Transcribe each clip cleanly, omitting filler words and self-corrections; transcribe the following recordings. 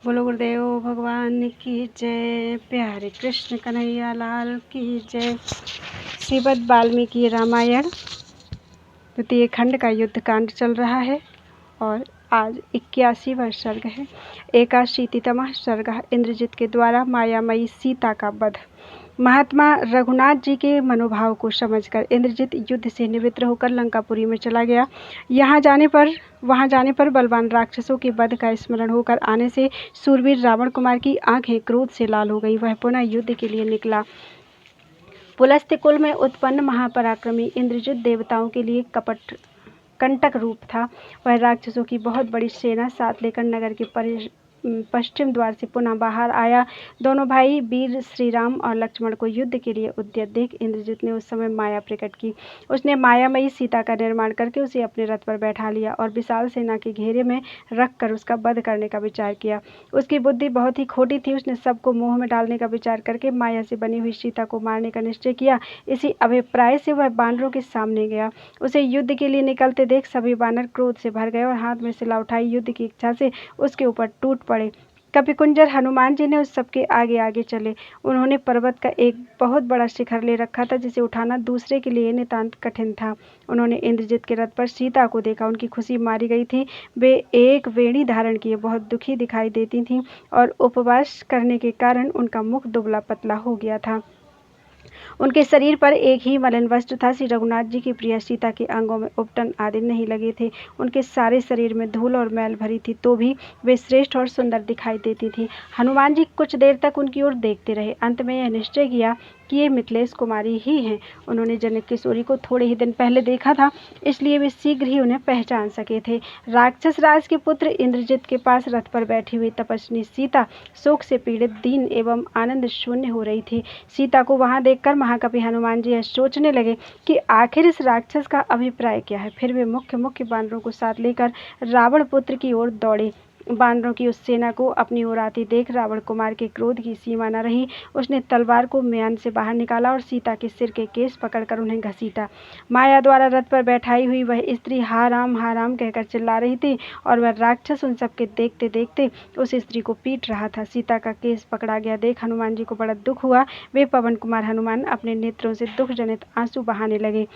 बोलो गुरुदेव भगवान की जय। प्यारे कृष्ण कन्हैया लाल की जय। श्रीमद् वाल्मीकि रामायण द्वितीय खंड का युद्ध कांड चल रहा है और आज 81वां सर्ग है। एकाशीतितमः सर्ग। इंद्रजित के द्वारा मायामयी सीता का वध। महात्मा रघुनाथ जी के मनोभाव को समझकर इंद्रजित युद्ध से निवृत्त होकर लंकापुरी में चला गया। वहां जाने पर बलवान राक्षसों के वध का स्मरण होकर आने से सूरवीर रावण कुमार की आंखें क्रोध से लाल हो गई। वह पुनः युद्ध के लिए निकला। पुलस्त्य कुल में उत्पन्न महापराक्रमी इंद्रजित देवताओं के लिए कंटक रूप था। वह राक्षसों की बहुत बड़ी सेना साथ लेकर नगर के पश्चिम द्वार से पुनः बाहर आया। दोनों भाई वीर श्री राम और लक्ष्मण को युद्ध के लिए उद्यत देख इंद्रजित ने उस समय माया प्रकट की। उसने मायामयी सीता का निर्माण करके उसे अपने रथ पर बैठा लिया और विशाल सेना के घेरे में रखकर उसका वध करने का विचार किया। उसकी बुद्धि बहुत ही खोटी थी। उसने सबको मोह में डालने का विचार करके माया से बनी हुई सीता को मारने का निश्चय किया। इसी अभिप्राय से वह बानरों के सामने गया। उसे युद्ध के लिए निकलते देख सभी बानर क्रोध से भर गए और हाथ में सिला उठाई युद्ध की इच्छा से उसके ऊपर टूट पड़े। कपिकुंजर हनुमान जी ने उस सबके आगे आगे चले। उन्होंने पर्वत का एक बहुत बड़ा शिखर ले रखा था जिसे उठाना दूसरे के लिए नितांत कठिन था। उन्होंने इंद्रजित के रथ पर सीता को देखा। उनकी खुशी मारी गई थी। वे एक वेणी धारण किए बहुत दुखी दिखाई देती थीं और उपवास करने के कारण उनका मुख दुबला पतला हो गया था। उनके शरीर पर एक ही मलिन वस्त्र था। श्री रघुनाथ जी की प्रिय सीता के अंगों में उपटन आदि नहीं लगे थे। उनके सारे शरीर में धूल और मैल भरी थी, तो भी वे श्रेष्ठ और सुंदर दिखाई देती थी। हनुमान जी कुछ देर तक उनकी ओर देखते रहे। अंत में यह निश्चय किया कि ये मिथिलेश कुमारी ही हैं। उन्होंने जनक किशोरी को थोड़े ही दिन पहले देखा था, इसलिए वे शीघ्र ही उन्हें पहचान सके थे। राक्षस राज के पुत्र इंद्रजित के पास रथ पर बैठी हुई तपस्विनी सीता शोक से पीड़ित, दीन एवं आनंद शून्य हो रही थी। सीता को वहां देखकर महाकवि हनुमान जी यह सोचने लगे कि आखिर इस राक्षस का अभिप्राय क्या है। फिर वे मुख्य बानरों को साथ लेकर रावण पुत्र की ओर दौड़े। बानरों की उस सेना को अपनी ओर आती देख रावण कुमार के क्रोध की सीमा न रही। उसने तलवार को म्यान से बाहर निकाला और सीता के सिर के केस पकड़कर उन्हें घसीटा। माया द्वारा रथ पर बैठाई हुई वह स्त्री हा राम कहकर चिल्ला रही थी और वह राक्षस उन सबके देखते देखते उस स्त्री को पीट रहा था। सीता का केस पकड़ा गया देख हनुमान जी को बड़ा दुख हुआ। वे पवन कुमार हनुमान अपने नेत्रों से दुख जनित आंसू बहाने लगे।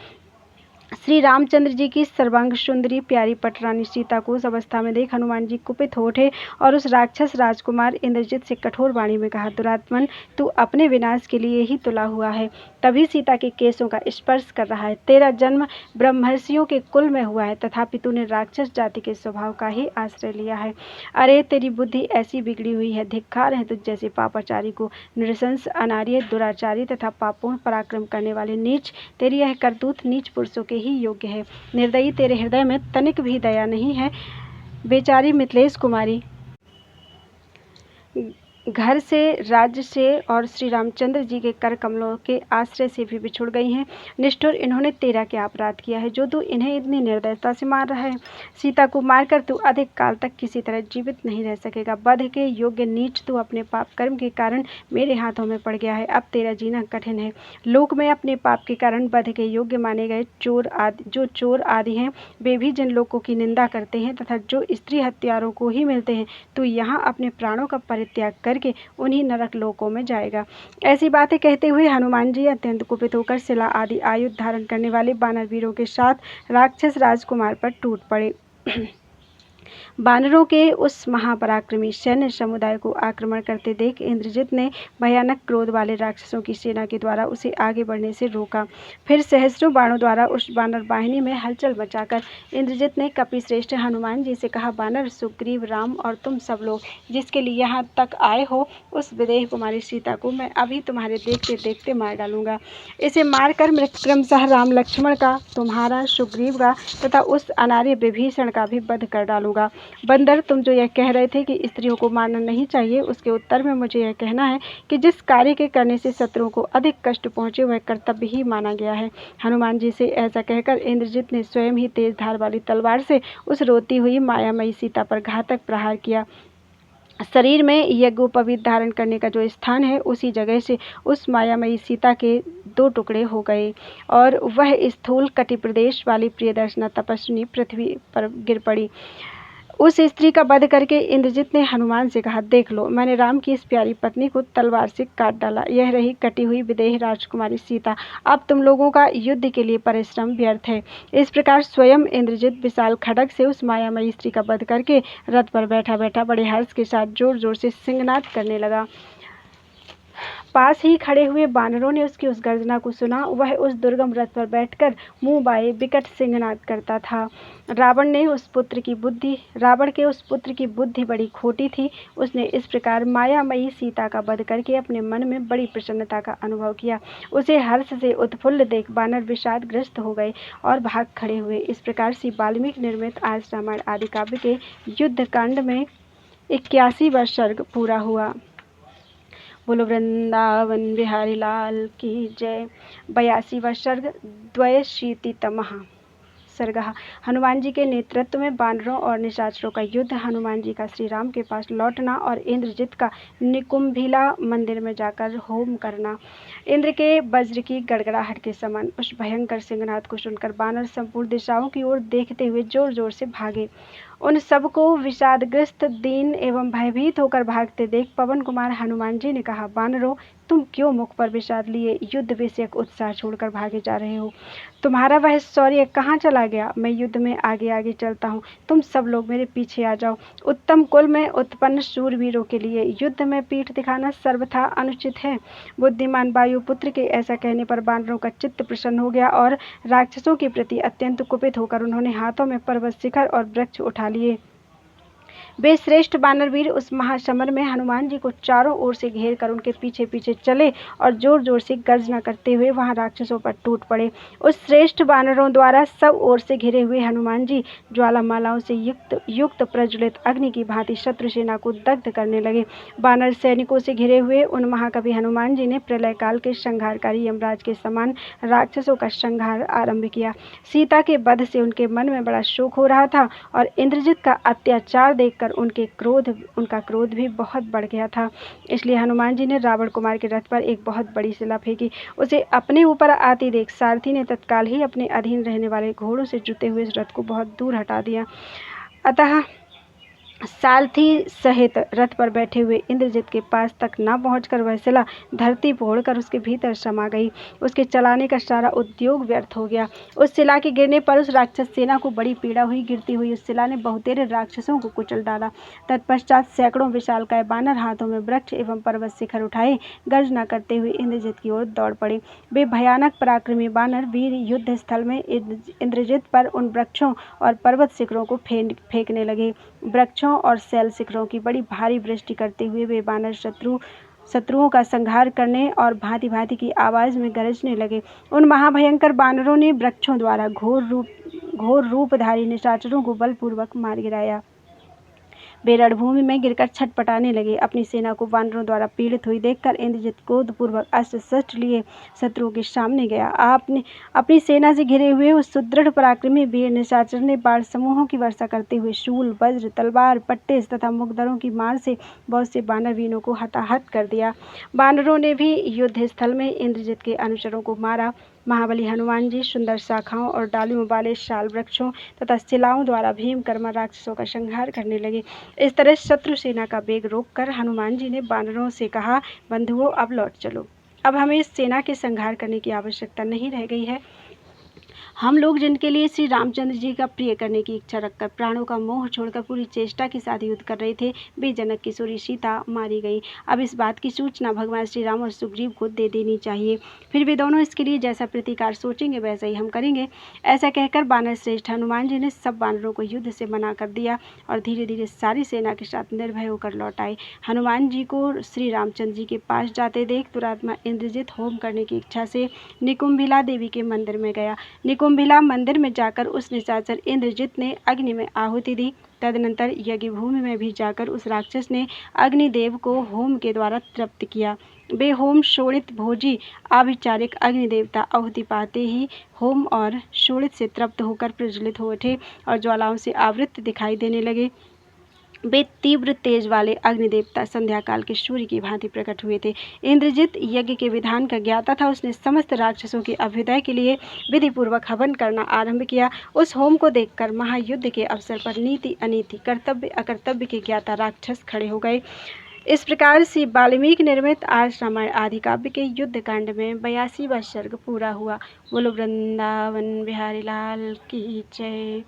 श्री रामचंद्र जी की सर्वांग सुंदरी प्यारी पटरानी सीता को उस अवस्था में देख हनुमान जी कुपित हो उठे और उस राक्षस राजकुमार इंद्रजित से कठोर वाणी में कहा, दुरात्मन, तू अपने विनाश के लिए ही तुला हुआ है, तभी सीता के केसों का स्पर्श कर रहा है। तेरा जन्म ब्रह्मर्षियों के कुल में हुआ है, तथापि तूने राक्षस जाति के स्वभाव का ही आश्रय लिया है। अरे तेरी बुद्धि ऐसी बिगड़ी हुई है, धिक्कार है तुझ जैसे पापाचारी को। नृशंस, अनार्य, दुराचारी तथा पापों पराक्रम करने वाले नीच, तेरी यह करतूत नीच पुरुषों के ही योग्य है। निर्दयी, तेरे हृदय में तनिक भी दया नहीं है। बेचारी मिथिलेश कुमारी घर से, राज्य से और श्री रामचंद्र जी के कर कमलों के आश्रय से भी बिछुड़ गई हैं। निष्ठुर, इन्होंने तेरा क्या अपराध किया है जो तू इन्हें इतनी निर्दयता से मार रहा है। सीता को मारकर तू अधिक काल तक किसी तरह जीवित नहीं रह सकेगा। वध के योग्य नीच, तू अपने पाप कर्म के कारण मेरे हाथों में पड़ गया है। अब तेरा जीना कठिन है। लोक में अपने पाप के कारण वध के योग्य माने गए चोर आदि हैं, वे भी जिन लोगों की निंदा करते हैं तथा जो स्त्री हत्यारों को ही मिलते हैं, तू यहाँ अपने प्राणों का परित्याग करके उन्हीं नरक लोकों में जाएगा। ऐसी बातें कहते हुए हनुमान जी अत्यंत कुपित होकर शिला आदि आयुध धारण करने वाले बानर वीरों के साथ राक्षस राजकुमार पर टूट पड़े। बानरों के उस महापराक्रमी सैन्य समुदाय को आक्रमण करते देख इंद्रजित ने भयानक क्रोध वाले राक्षसों की सेना के द्वारा उसे आगे बढ़ने से रोका। फिर सहस्रों बाणों द्वारा उस बानर बाहिनी में हलचल मचाकर इंद्रजित ने कपिश्रेष्ठ हनुमान जी से कहा, बानर, सुग्रीव, राम और तुम सब लोग जिसके लिए यहाँ तक आए हो, उस विदेह कुमारी सीता को मैं अभी तुम्हारे देखते देखते मार डालूंगा। इसे मारकर क्रमशः राम लक्ष्मण का, तुम्हारा, सुग्रीव का तथा उस अनार्य विभीषण का भी वध कर डालूंगा। बंदर, तुम जो यह कह रहे थे कि स्त्रियों को मारना नहीं चाहिए, उसके उत्तर में मुझे यह कहना है कि जिस कार्य के करने से शत्रुओं को अधिक कष्ट पहुंचे वह कर्तव्य ही माना गया है। हनुमान जी से ऐसा कहकर इंद्रजित ने स्वयं ही तेज धार वाली तलवार से उस रोती हुई मायामयी सीता पर घातक प्रहार किया। शरीर में यज्ञोपवीत धारण करने का जो स्थान है, उसी जगह से उस मायामयी सीता के 2 टुकड़े हो गए और वह स्थूल कटि प्रदेश वाली प्रियदर्शना तपस्विनी पृथ्वी पर गिर पड़ी। उस स्त्री का वध करके इंद्रजित ने हनुमान से कहा, देख लो, मैंने राम की इस प्यारी पत्नी को तलवार से काट डाला। यह रही कटी हुई विदेही राजकुमारी सीता। अब तुम लोगों का युद्ध के लिए परिश्रम व्यर्थ है। इस प्रकार स्वयं इंद्रजित विशाल खड्ग से उस मायामयी स्त्री का वध करके रथ पर बैठा बैठा बड़े हर्ष के साथ जोर जोर से सिंहनाद करने लगा। पास ही खड़े हुए बानरों ने उसकी उस गर्जना को सुना। वह उस दुर्गम रथ पर बैठकर मुंह बाए विकट सिंहनाद करता था। रावण के उस पुत्र की बुद्धि बड़ी खोटी थी। उसने इस प्रकार मायामयी सीता का वध करके अपने मन में बड़ी प्रसन्नता का अनुभव किया। उसे हर्ष से उत्फुल्ल देख बानर विषादग्रस्त हो गए और भाग खड़े हुए। इस प्रकार श्री वाल्मीकि निर्मित आज रामायण आदि काव्य के युद्ध कांड में 81वां सर्ग पूरा हुआ। बोलो वृंदावन बिहारी लाल की जय। 82वां सर्ग द्व्यशीतितमः सर्ग। हनुमान जी के नेतृत्व में बानरों और निशाचरों का युद्ध। हनुमान जी का श्री राम के पास लौटना और इंद्रजित का निकुंभिला मंदिर में जाकर होम करना। इंद्र के वज्र की गड़गड़ाहट के समान उस भयंकर सिंहनाद को सुनकर बानर संपूर्ण दिशाओं की ओर देखते हुए जोर जोर से भागे। उन सबको विषादग्रस्त, दीन एवं भयभीत होकर भागते देख पवन कुमार हनुमान जी ने कहा, बानरों, तुम क्यों मुख पर विषाद लिए युद्ध विषयक उत्साह छोड़कर भागे जा रहे हो? तुम्हारा वह शौर्य कहाँ चला गया? मैं युद्ध में आगे आगे चलता हूँ, तुम सब लोग मेरे पीछे आ जाओ। उत्तम कुल में उत्पन्न शूरवीरों के लिए युद्ध में पीठ दिखाना सर्वथा अनुचित है। बुद्धिमान वायुपुत्र के ऐसा कहने पर बानरों का चित्त प्रसन्न हो गया और राक्षसों के प्रति अत्यंत कुपित होकर उन्होंने हाथों में पर्वत शिखर और वृक्ष उठा लिए। वे श्रेष्ठ बानरवीर उस महासमर में हनुमान जी को चारों ओर से घेर कर उनके पीछे पीछे चले और जोर जोर से गर्जना करते हुए वहां राक्षसों पर टूट पड़े। उस श्रेष्ठ बानरों द्वारा सब ओर से घिरे हुए हनुमान जी ज्वालामालाओं से युक्त प्रज्वलित अग्नि की भांति शत्रु सेना को दग्ध करने लगे। बानर सैनिकों से घिरे हुए उन महाकवि हनुमान जी ने प्रलय काल के संहारकारी यमराज के समान राक्षसों का संहार आरंभ किया। सीता के वध से उनके मन में बड़ा शोक हो रहा था और इंद्रजित का अत्याचार देखकर उनका क्रोध भी बहुत बढ़ गया था। इसलिए हनुमान जी ने रावण कुमार के रथ पर एक बहुत बड़ी शिला फेंकी। उसे अपने ऊपर आती देख सारथी ने तत्काल ही अपने अधीन रहने वाले घोड़ों से जुते हुए इस रथ को बहुत दूर हटा दिया। अतः सारथी सहित रथ पर बैठे हुए इंद्रजित के पास तक न पहुंचकर वह शिला धरती फोड़कर उसके भीतर समा गई। उसके चलाने का सारा उद्योग व्यर्थ हो गया। उस शिला के गिरने पर उस राक्षस सेना को बड़ी पीड़ा हुई। गिरती हुई उस शिला ने बहुतेरे राक्षसों को कुचल डाला। तत्पश्चात सैकड़ों विशालकाय बानर हाथों में वृक्ष एवं पर्वत शिखर उठाए गर्जना करते हुए इंद्रजित की ओर दौड़ पड़े। वे भयानक पराक्रमी बानर वीर युद्ध स्थल में इंद्रजित पर उन वृक्षों और पर्वत शिखरों को फेंकने लगे। वृक्षों और शैल शिखरों की बड़ी भारी वृष्टि करते हुए वे बानर शत्रुओं का संहार करने और भांति भांति की आवाज में गरजने लगे। उन महाभयंकर बानरों ने वृक्षों द्वारा घोर रूपधारी निशाचरों को बलपूर्वक मार गिराया। वे रणभूमि में गिरकर छटपटाने लगे। अपनी सेना को वानरों द्वारा पीड़ित हुई देखकर इंद्रजित क्रोधपूर्वक अस्त्र शस्त्र लिए शत्रुओं के सामने गया। आपने अपनी सेना से घिरे हुए उस सुदृढ़ पराक्रमी वीर निशाचर ने बाण समूहों की वर्षा करते हुए शूल, वज्र, तलवार, पट्टे तथा मुखदरों की मार से बहुत से बानर वीरों को हताहत कर दिया। बानरों ने भी युद्ध स्थल में इंद्रजित के अनुचरों को मारा। महाबली हनुमान जी सुंदर शाखाओं और डालियों वाले शाल वृक्षों तथा शिलाओं द्वारा भीमकर्मा राक्षसों का संहार करने लगे। इस तरह शत्रु सेना का वेग रोककर हनुमान जी ने बानरों से कहा, बंधुओं, अब लौट चलो। अब हमें इस सेना के संहार करने की आवश्यकता नहीं रह गई है। हम लोग जिनके लिए श्री रामचंद्र जी का प्रिय करने की इच्छा रखकर प्राणों का मोह छोड़कर पूरी चेष्टा के साथ युद्ध कर रहे थे, वे जनक किशोरी सीता मारी गई। अब इस बात की सूचना भगवान श्री राम और सुग्रीव को दे देनी चाहिए। फिर वे दोनों इसके लिए जैसा प्रतिकार सोचेंगे वैसा ही हम करेंगे। ऐसा कहकर बानर श्रेष्ठ हनुमान जी ने सब बानरों को युद्ध से मना कर दिया और धीरे धीरे सारी सेना के साथ निर्भय होकर लौट आए। हनुमान जी को श्री रामचंद्र जी के पास जाते देख दुरात्मा इंद्रजित होम करने की इच्छा से निकुंभिला देवी के मंदिर में गया। निकुंभिला मंदिर में जाकर उस निशाचर इंद्रजित ने अग्नि में आहुति दी। तदनंतर यज्ञ भूमि में भी जाकर उस राक्षस ने अग्निदेव को होम के द्वारा तृप्त किया। वे होम शोणित भोजी आभिचारिक अग्निदेवता आहुति पाते ही होम और शोणित से तृप्त होकर प्रज्वलित हो उठे और ज्वालाओं से आवृत दिखाई देने लगे। वे तीव्र तेज वाले अग्निदेवता संध्या काल के सूर्य की भांति प्रकट हुए थे। इंद्रजित यज्ञ के विधान का ज्ञाता था। उसने समस्त राक्षसों के अभ्युदय के लिए विधि पूर्वक हवन करना आरंभ किया। उस होम को देखकर महायुद्ध के अवसर पर नीति अनीति, कर्तव्य अकर्तव्य के ज्ञाता राक्षस खड़े हो गए। इस प्रकार से वाल्मीकि निर्मित आज रामायण आदि काव्य के युद्ध कांड में 82वां सर्ग पूरा हुआ। बोलो वृंदावन बिहारी लाल की जय।